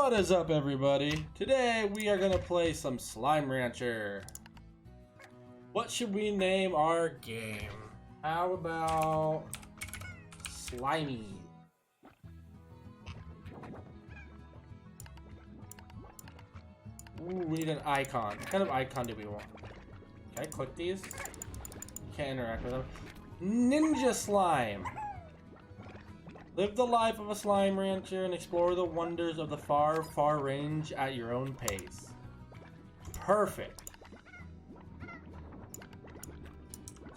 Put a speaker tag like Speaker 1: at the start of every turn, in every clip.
Speaker 1: What is up, everybody? Today we are gonna play some Slime Rancher. What should we name our game? How about Slimy? Ooh, we need an icon. What kind of icon do we want? Can I click these? Can't interact with them. Ninja Slime. Live the life of a slime rancher and explore the wonders of the far, far range at your own pace. Perfect.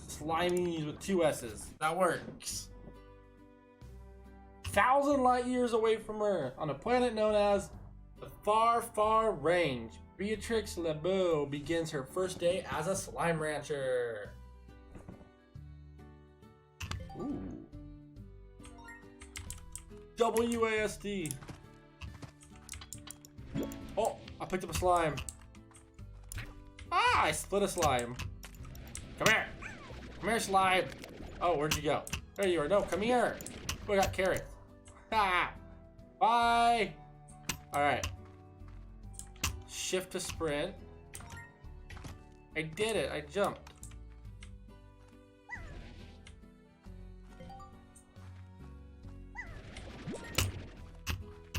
Speaker 1: Slimy with 2 S's. That works. 1,000 light years away from Earth, on a planet known as the Far, Far Range, Beatrix LeBeau begins her first day as a slime rancher. Ooh. WASD. Oh, I picked up a slime. Ah, I split a slime. Come here. Come here, slime. Oh, where'd you go? There you are. No, come here. Oh, I got carrots. Ha! Bye. All right. Shift to sprint. I did it. I jumped.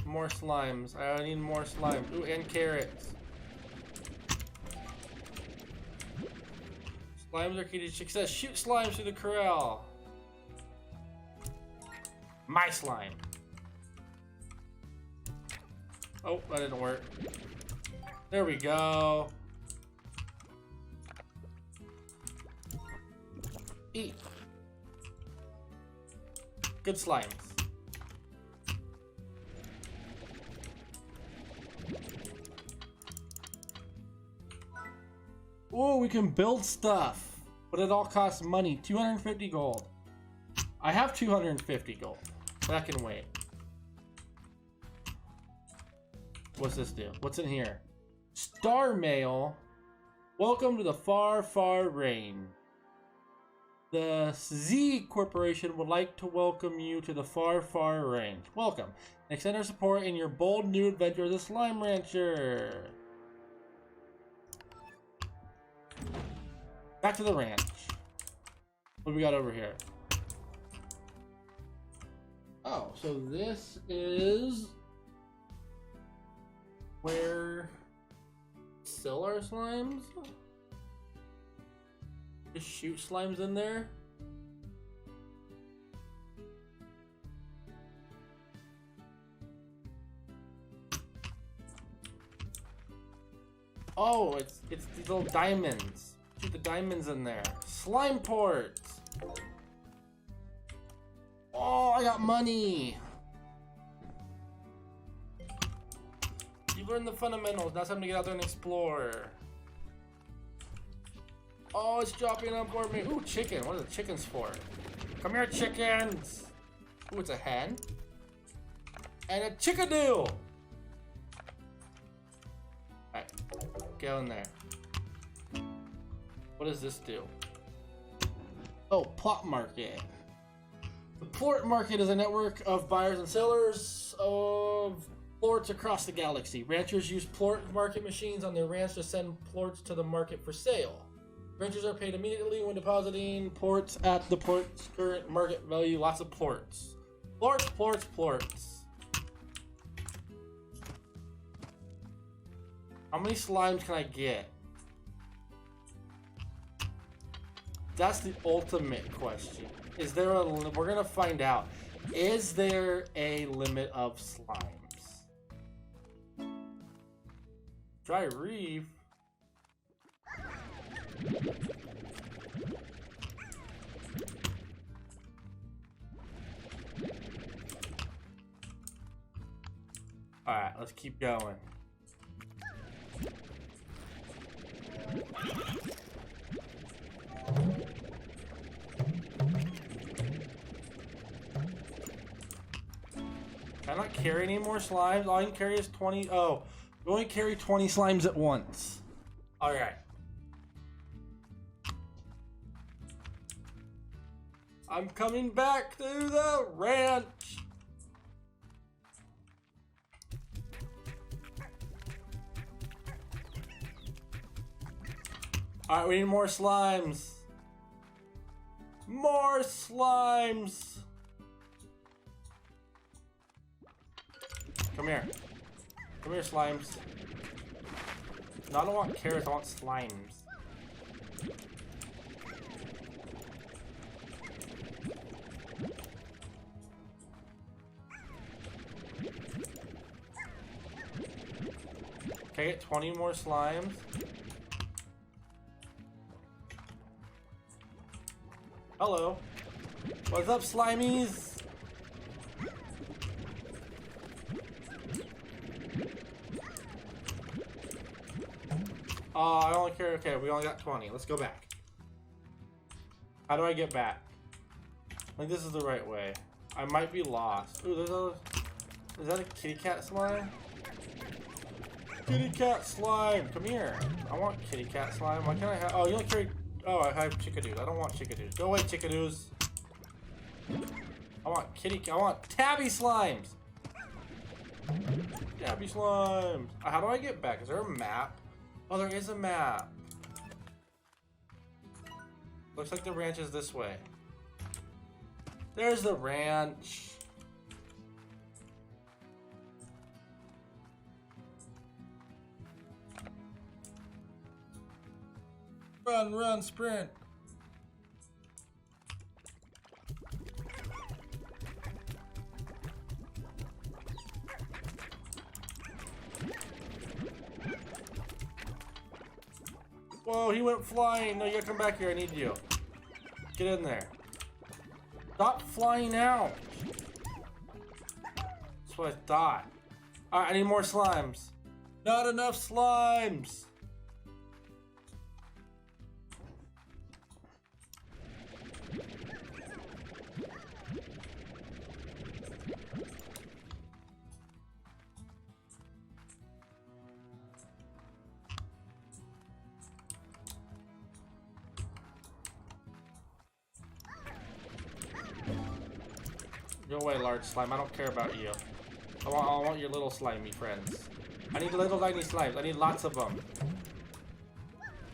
Speaker 1: More slimes. I need more slime. Ooh, and carrots. Slimes are key to success. Shoot slimes through the corral. My slime. Oh, that didn't work. There we go. Eat. Good slimes. Oh, we can build stuff, but it all costs money. 250 gold. I have 250 gold. That can wait. What's this do? What's in here? Star mail. Welcome to the far, far range. The Z Corporation would like to welcome you to the far, far range. Welcome. Extend our support in your bold new adventure as a slime rancher. Back to the ranch. What do we got over here? Oh, so this is where sell our slimes? Just shoot slimes in there? Oh, it's these little diamonds. Shoot the diamonds in there. Slime ports. Oh, I got money. You learned the fundamentals. Now it's time to get out there and explore. Oh, it's dropping on board me. Ooh, chicken. What are the chickens for? Come here, chickens. Ooh, it's a hen. And a chickadee. Alright, go in there. What does this do? Oh, plot market. The plort market is a network of buyers and sellers of plorts across the galaxy. Ranchers use plort market machines on their ranch to send plorts to the market for sale. Ranchers are paid immediately when depositing plorts at the plort's current market value. Lots of plorts. Plorts, plorts, plorts. How many slimes can I get? That's the ultimate question. Is there a limit? We're gonna find out. Is there a limit of slimes? Dry reef. Alright, let's keep going. Can I not carry any more slimes? All I can carry is 20. Oh, you only carry 20 slimes at once. Alright. I'm coming back to the ranch. Alright, we need more slimes. More slimes. Come here. Come here, slimes. No, I don't want carrots, I want slimes. Can I get 20 more slimes? Hello. What's up, slimies? Oh, I only care. Okay, we only got 20. Let's go back. How do I get back? I think this is the right way. I might be lost. Ooh, there's a... Is that a kitty cat slime? Kitty cat slime! Come here. I want kitty cat slime. Why can't I have... Oh, you only carry... Oh, I have chickadoos. I don't want chickadoos. Go away, chickadoos. I want kitty... I want tabby slimes! Tabby slimes! How do I get back? Is there a map? Oh, there is a map. Looks like the ranch is this way. There's the ranch. Run, run, sprint. Whoa, he went flying. No, you gotta come back here. I need you. Get in there. Stop flying out. That's what I thought. Alright, I need more slimes. Not enough slimes. Go away, large slime. I don't care about you. I want your little slimy friends. I need little tiny slimes. I need lots of them.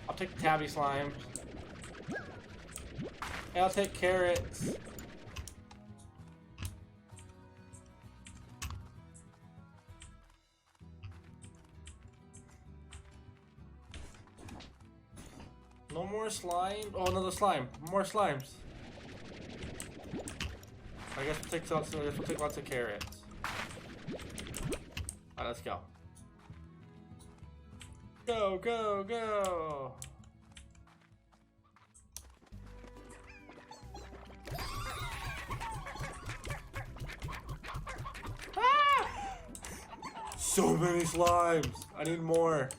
Speaker 1: I'll take tabby slime. Hey, I'll take carrots. No more slime. Oh, another slime. More slimes. I guess we'll take lots of carrots. Alright, let's go. Go, go, go! Ah! So many slimes! I need more.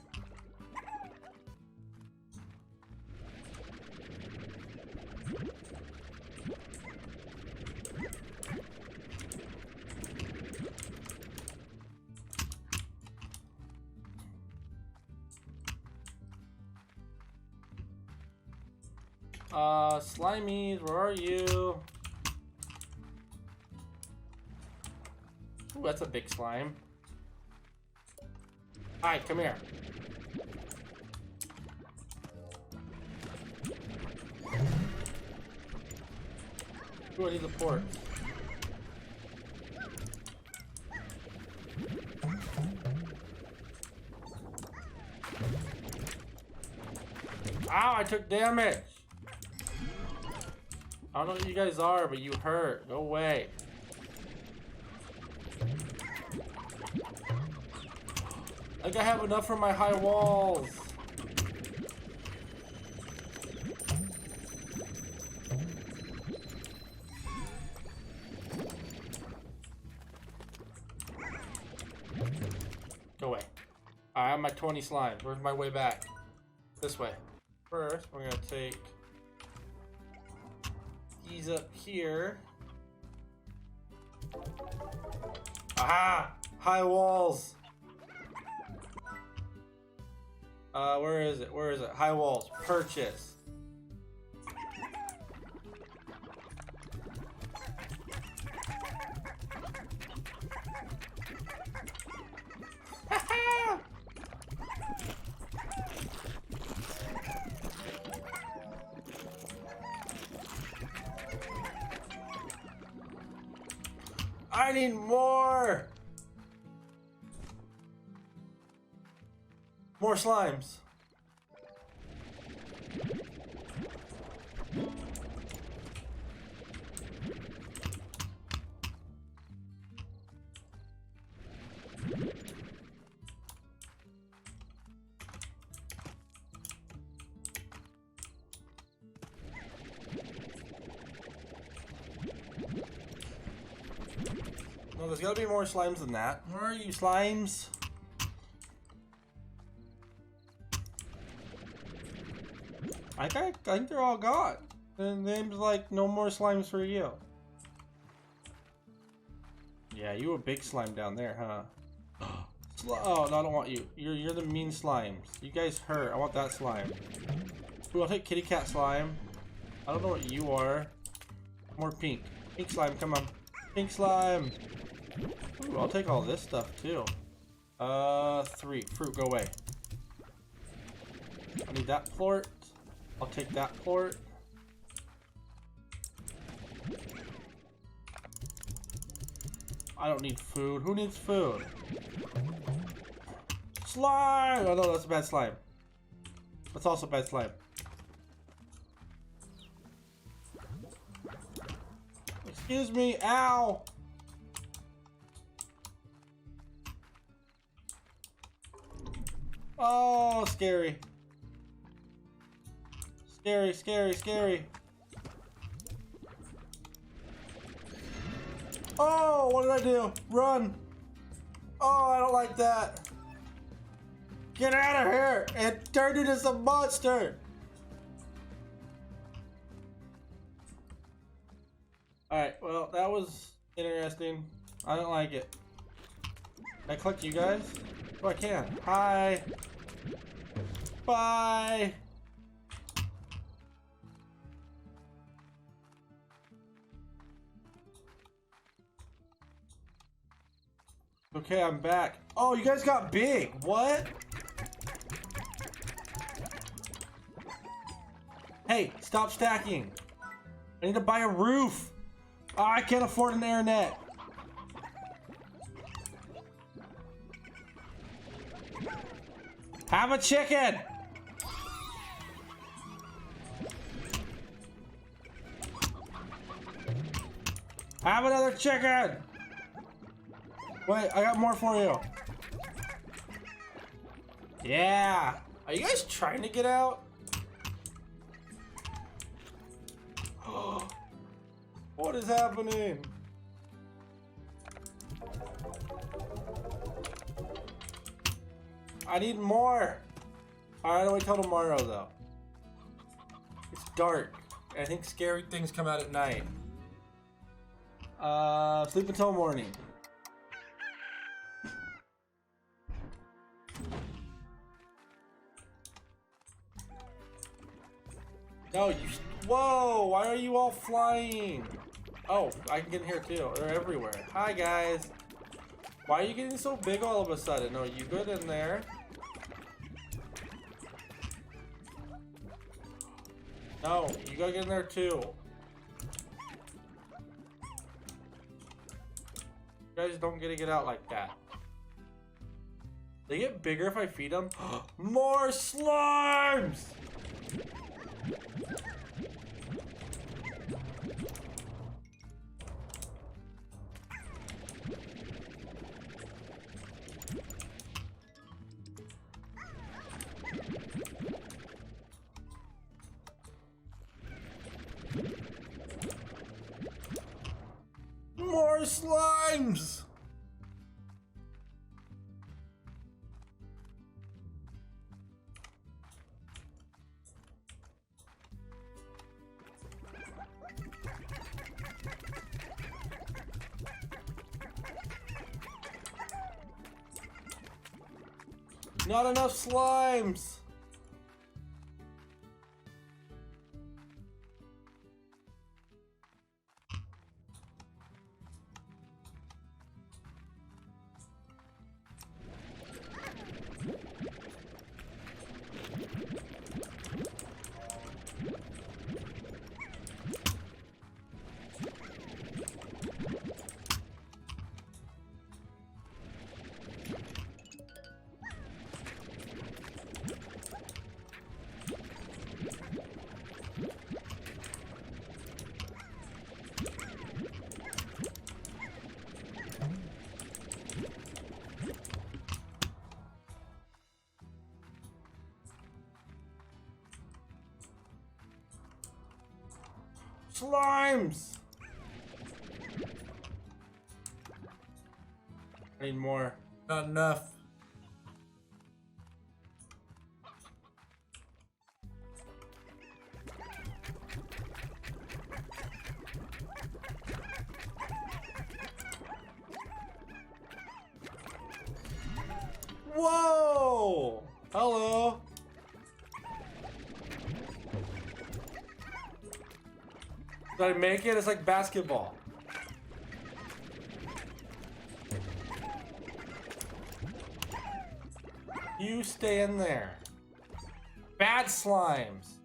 Speaker 1: Slimies, where are you? Ooh, that's a big slime. Hi, come here. Ooh, I need the port. Ow, I took damage! I don't know what you guys are, but you hurt. Go away. Like I have enough for my high walls. Go away. I have my 20 slimes. Where's my way back? This way. First, we're gonna take these up here. Aha! High walls! Where is it? Where is it? High walls. Purchase. I need more! More slimes. No, there's gotta be more slimes than that. Where are you, slimes? I think they're all gone. The name's like, no more slimes for you. Yeah, you a big slime down there, huh? Oh, no, I don't want you. You're the mean slimes. You guys hurt. I want that slime. Ooh, I'll take kitty cat slime. I don't know what you are. More pink. Pink slime, come on. Pink slime. Ooh, I'll take all this stuff too. 3. Fruit, go away. I need that plort. I'll take that plort. I don't need food. Who needs food? Slime! Oh no, that's a bad slime. That's also bad slime. Excuse me, ow! Oh, scary. Scary, scary, scary. Oh, what did I do? Run! Oh, I don't like that. Get out of here! It turned into some monster! Alright, well, that was interesting. I don't like it. Can I collect you guys? Oh, I can. Hi! Bye! Okay, I'm back. Oh, you guys got big. What? Hey, stop stacking. I need to buy a roof. Oh, I can't afford an internet. Have a chicken. Have another chicken. Wait, I got more for you. Yeah. Are you guys trying to get out? What is happening? I need more. Alright, wait till tomorrow though. It's dark. I think scary things come out at night. Sleep until morning. No, you. Whoa! Why are you all flying? Oh, I can get in here too. They're everywhere. Hi, guys. Why are you getting so big all of a sudden? No, you good in there? No, you gotta get in there too. You guys don't get to get out like that. They get bigger if I feed them. More slimes! More slimes! Not enough slimes! Slimes! I need more. Not enough. Whoa! Hello. Did I make it? It's like basketball. You stay in there. Bad slimes.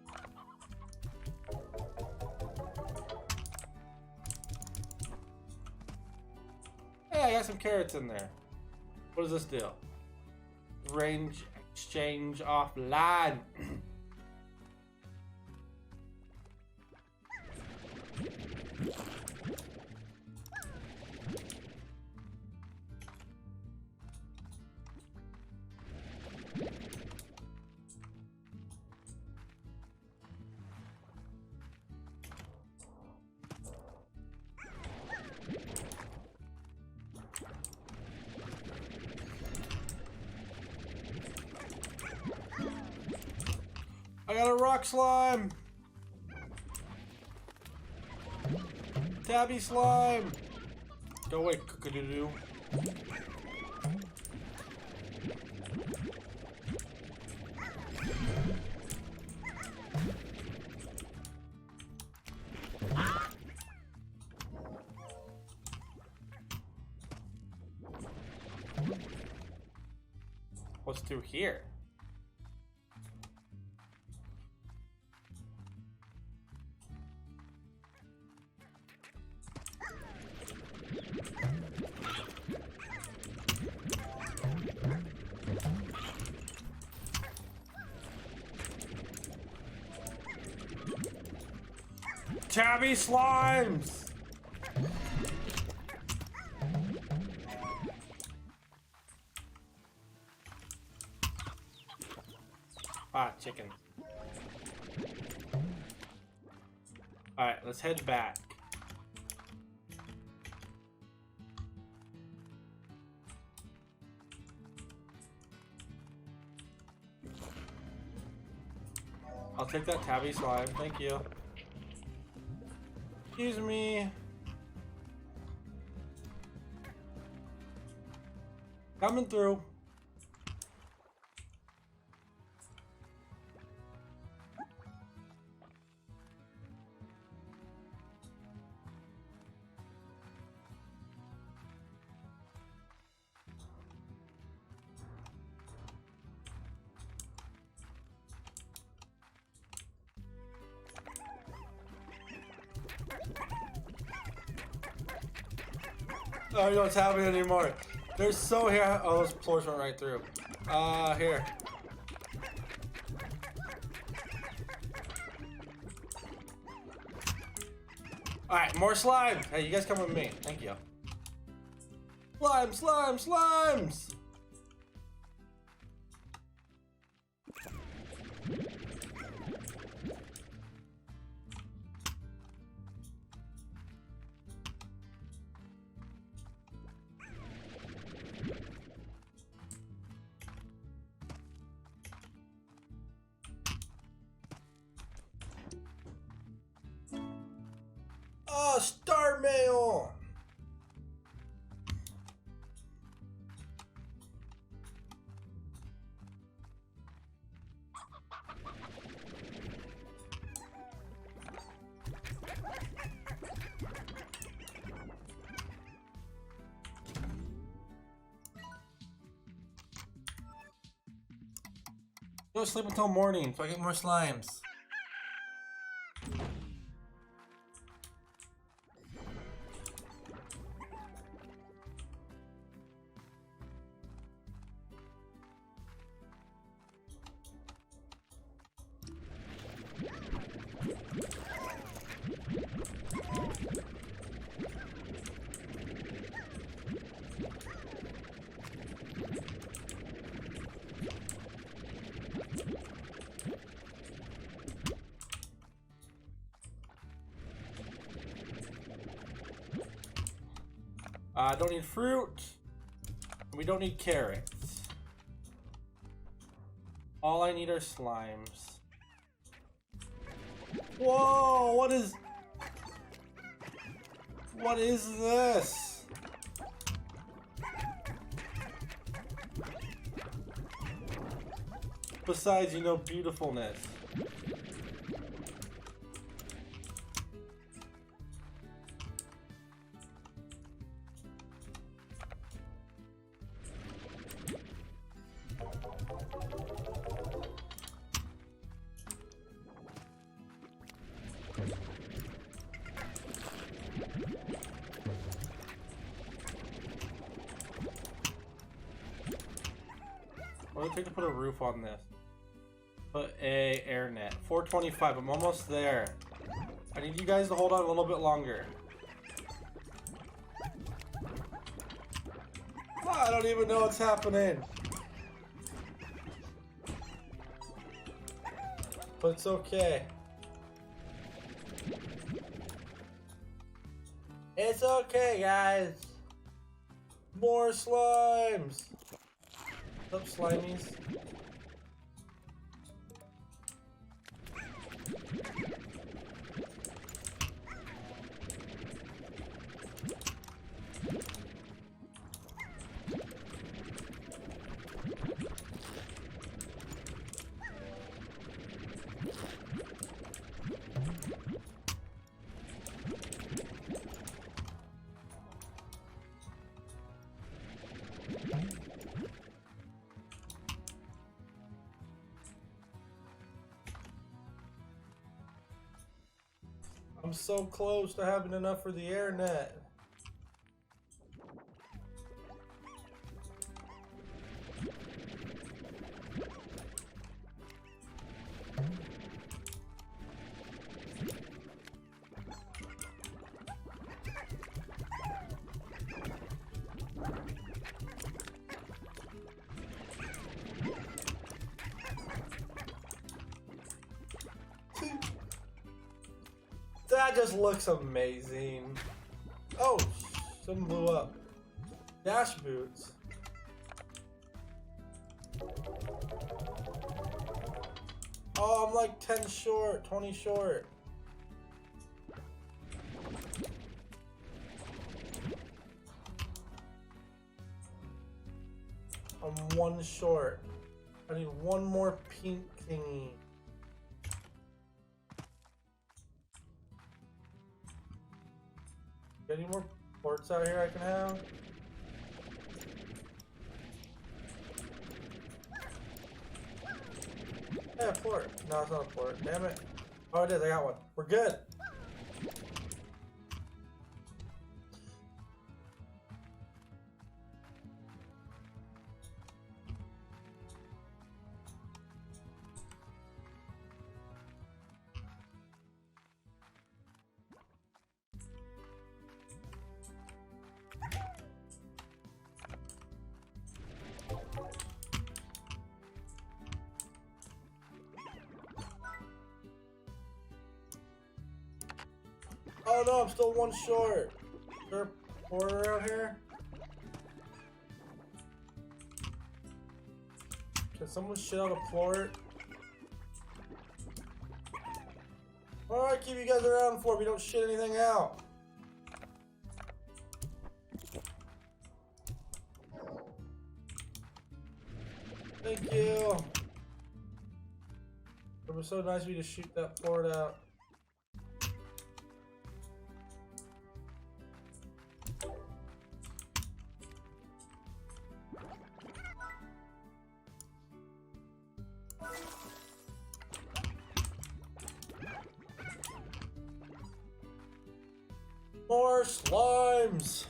Speaker 1: Hey, I got some carrots in there. What does this do? Range exchange offline. I got a rock slime. Tabby slime. Go away, cook-a-doo-doo. What's through here? Tabby slimes! Ah, chicken. Alright, let's head back. I'll take that tabby slime, thank you. Excuse me. Coming through. Oh, you don't have it anymore. They're so here. Oh, those floors went right through. Here. Alright, more slime. Hey, you guys come with me. Thank you. Slime, slime, slimes! Oh, star mail! Go sleep until morning so I get more slimes. Don't need fruit. We don't need carrots. All I need are slimes. Whoa, what is this? Besides, you know, beautifulness. What would it take to put a roof on this? Put a air net. 425. I'm almost there. I need you guys to hold on a little bit longer. I don't even know what's happening. But it's okay. It's okay, guys. More slimes. What's up, slimies? I'm so close to having enough for the air net. That just looks amazing. Oh, something blew up. Dash boots. Oh, I'm like 10 short, 20 short. I'm 1 short. I need 1 more pink thingy. Got any more ports out here I can have? Yeah, port. No, it's not a port. Damn it. Oh, it is. I got one. We're good. Oh no, I'm still 1 short. Is there a porter out here? Can someone shit out a port? What do I keep you guys around for if you don't shit anything out? Thank you. It was so nice of you to shoot that port out. More slimes!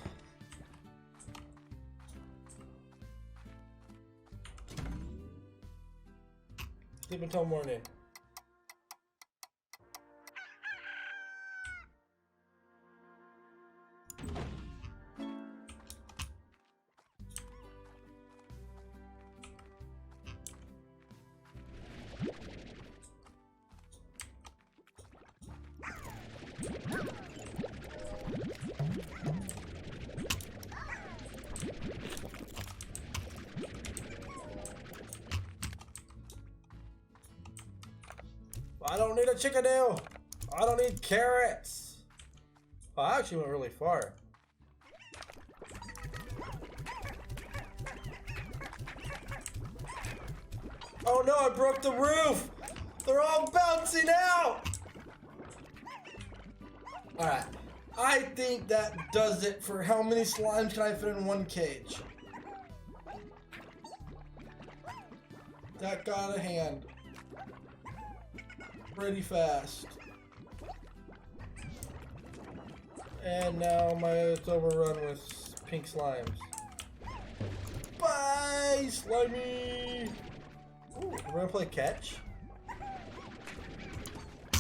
Speaker 1: Sleep until morning. I don't need a chickadee. I don't need carrots. Oh, I actually went really far. Oh no, I broke the roof. They're all bouncing out. Alright, I think that does it for how many slimes can I fit in one cage. That got a hand. Pretty fast. And now it's overrun with pink slimes. Bye, slimy! Ooh, we're gonna play catch.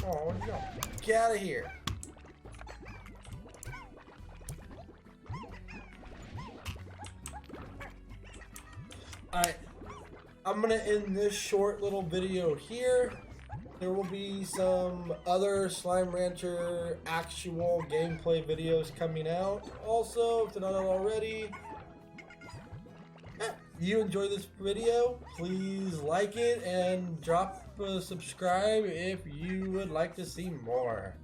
Speaker 1: Oh, where'd you go? Get out of here. Alright, I'm gonna end this short little video here. There will be some other Slime Rancher actual gameplay videos coming out. Also, if they're not out already, if you enjoy this video, please like it and drop a subscribe if you would like to see more.